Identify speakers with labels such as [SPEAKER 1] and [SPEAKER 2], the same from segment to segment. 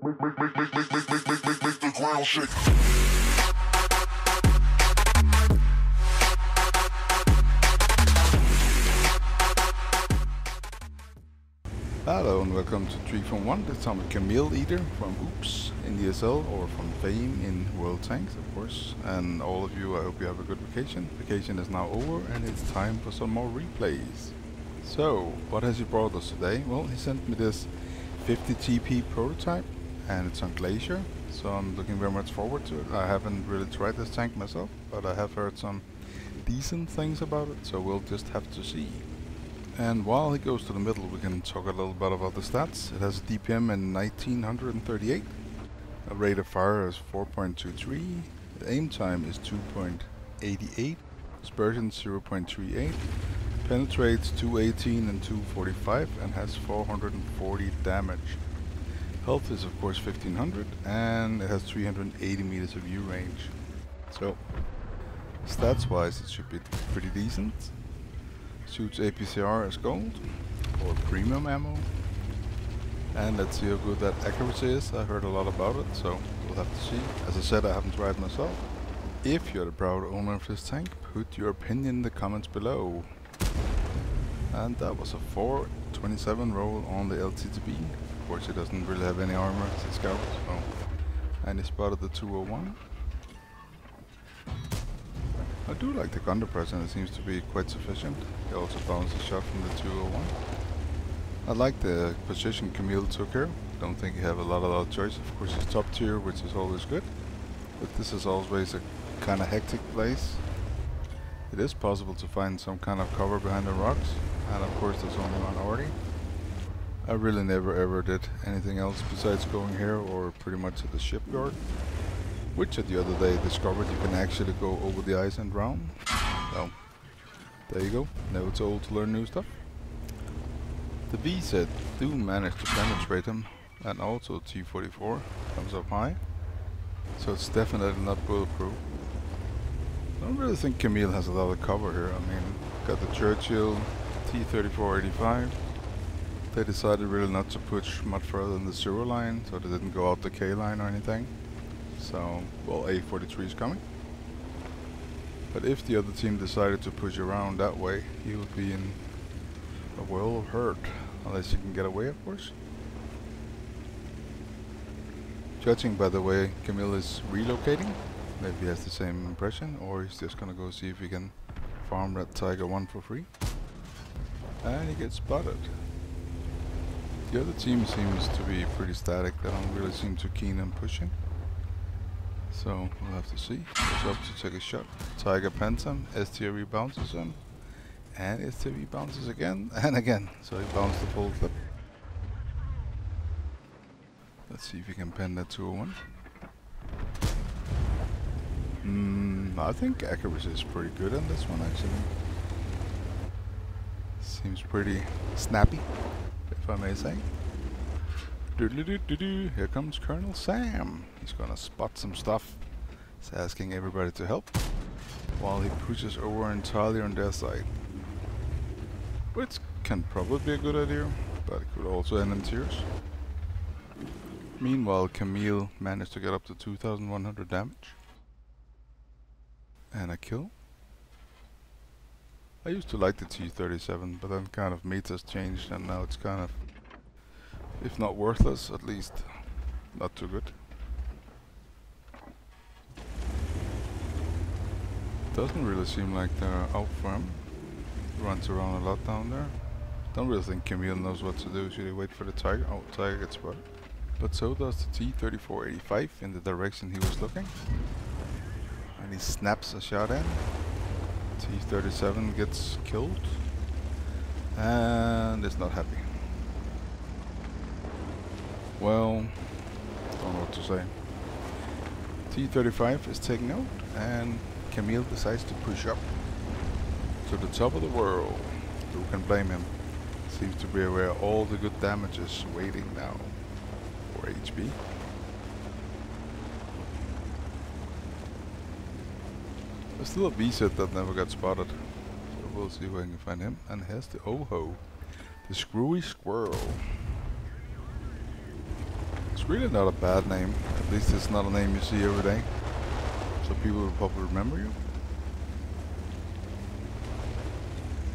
[SPEAKER 1] Make the ground shake.
[SPEAKER 2] Hello and welcome to 3 from 1. This time with KamilEater from Oops in DSL, or from Fame in World Tanks, of course. And all of you, I hope you have a good vacation. Vacation is now over and it's time for some more replays. So, what has he brought us today? Well, he sent me this 50 TP prototype and it's on Glacier. So I'm looking very much forward to it. I haven't really tried this tank myself, but I have heard some decent things about it, so we'll just have to see. And while he goes to the middle, we can talk a little bit about the stats. It has a DPM in 1938, a rate of fire is 4.23, the aim time is 2.88, dispersion 0.38, penetrates 218 and 245 and has 440 damage. Health is of course 1500 and it has 380 meters of view range. So stats wise it should be pretty decent. Shoots APCR as gold or premium ammo, and let's see how good that accuracy is. I heard a lot about it, so we'll have to see. As I said, I haven't tried myself. If you're the proud owner of this tank, put your opinion in the comments below. And that was a 427 roll on the LTTB. Of course, it doesn't really have any armor, it's a scout. So. And he spotted the 201. I do like the gun depression, it seems to be quite sufficient. He also bounced a shot from the 201. I like the position Kamil took here. Don't think he have a lot of choice. Of course he's top tier, which is always good. But this is always a kind of hectic place. It is possible to find some kind of cover behind the rocks. And of course there's only one already. I really never ever did anything else besides going here or pretty much at the shipyard. Which the other day discovered you can actually go over the ice and drown. So, there you go. Never too old to learn new stuff. The VZ do manage to penetrate him, and also T44 comes up high. So it's definitely not bulletproof. I don't really think Kamil has a lot of cover here. I mean, got the Churchill, T3485. They decided really not to push much further than the 0 line, so they didn't go out the K line or anything. So, well, A43 is coming. But if the other team decided to push around that way, he would be in a world of hurt. Unless he can get away, of course. Judging by the way Kamil is relocating, maybe he has the same impression, or he's just gonna go see if he can farm that Tiger 1 for free. And he gets spotted. The other team seems to be pretty static, they don't really seem too keen on pushing. So we'll have to see. Goes up to take a shot. Tiger pens him, STR bounces him, and STR bounces again and again. So he bounced the full clip. Let's see if he can pen that 201. I think accuracy is pretty good on this one actually. Seems pretty snappy, if I may say. Here comes Colonel Sam. He's gonna spot some stuff. He's asking everybody to help while he pushes over entirely on their side. Which can probably be a good idea, but it could also end in tears. Meanwhile, Kamil managed to get up to 2100 damage. And a kill. I used to like the T-37, but then kind of metas changed and now it's kind of, if not worthless, at least not too good. Doesn't really seem like they're out for him. Runs around a lot down there. Don't really think Kamil knows what to do. Should he wait for the Tiger? Oh, Tiger gets spotted. But so does the T-3485 in the direction he was looking. And he snaps a shot in. T-37 gets killed. And is not happy. Well, don't know what to say. T-35 is taken out and Kamil decides to push up to the top of the world. Who can blame him? Seems to be where all the good damage is waiting now for HP. There's still a B-set that never got spotted, so we'll see where I can find him. And here's the Oho, the screwy squirrel. really not a bad name. At least it's not a name you see every day. So people will probably remember you.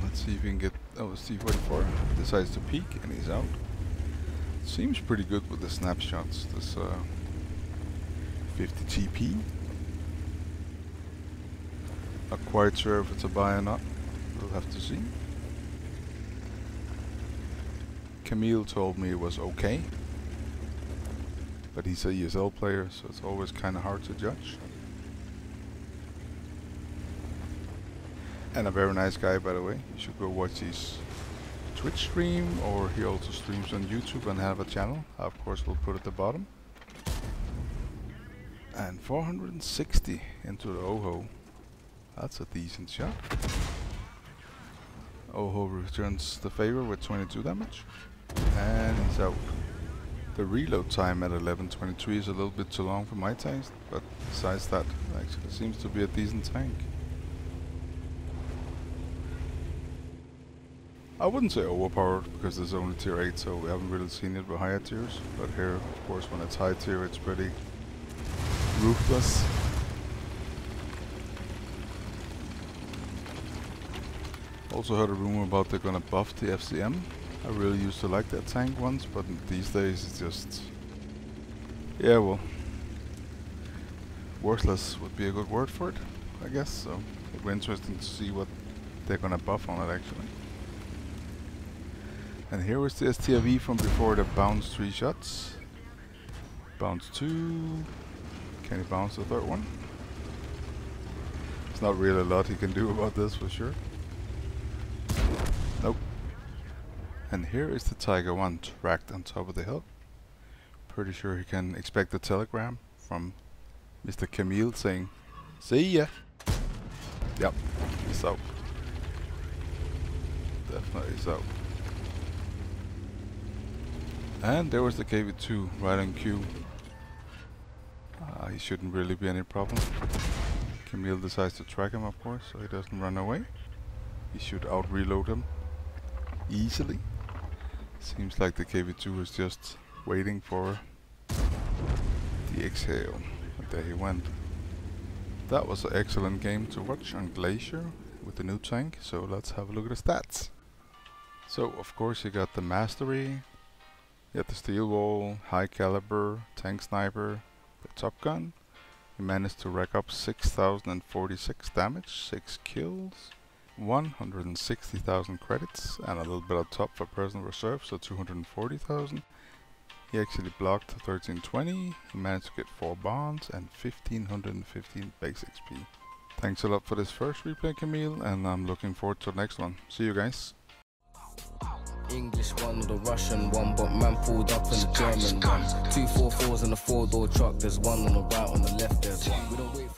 [SPEAKER 2] Let's see if we can get... Oh, C-44 decides to peek and he's out. Seems pretty good with the snapshots. This 50 GP. Not quite sure if it's a buy or not. We'll have to see. Kamil told me it was okay. But he's a ESL player, so it's always kind of hard to judge. And a very nice guy, by the way. You should go watch his Twitch stream, or he also streams on YouTube and have a channel. Of course, we'll put it at the bottom. And 460 into the Oho. That's a decent shot. Oho returns the favor with 22 damage. And he's out. The reload time at 11:23 is a little bit too long for my taste, but besides that, it actually seems to be a decent tank. I wouldn't say overpowered because it's only tier 8, so we haven't really seen it with higher tiers. But here, of course, when it's high tier, it's pretty ruthless. Also heard a rumor about they're gonna buff the FCM. I really used to like that tank once, but these days it's just... yeah, well... worthless would be a good word for it, I guess, so it'll be interesting to see what they're gonna buff on it actually. And here is the STRV from before the bounce 3 shots. Bounce 2... can he bounce the third one? There's not really a lot he can do about this for sure. Nope. And here is the Tiger 1 tracked on top of the hill. Pretty sure he can expect a telegram from Mr. Kamil saying, "See ya!" Yep, he's out. Definitely so. And there was the KV2 right on cue. He shouldn't really be any problem. Kamil decides to track him, of course, so he doesn't run away. He should out-reload him easily. Seems like the KV2 is just waiting for the exhale. And there he went. That was an excellent game to watch on Glacier with the new tank, so let's have a look at the stats. So, of course, you got the Mastery, you got the Steel Wall, High Caliber, Tank Sniper, the Top Gun. You managed to rack up 6,046 damage, 6 kills, 160,000 credits, and a little bit on top for personal reserve, so 240,000. He actually blocked 1320, he managed to get 4 bonds and 1,515 base XP. Thanks a lot for this first replay, Kamil, and I'm looking forward to the next one. See you guys.
[SPEAKER 3] English one, the Russian one, but man pulled up in the German one. 2 4-4s in a 4-door truck, there's one on the right, on the left, there's one. We don't wait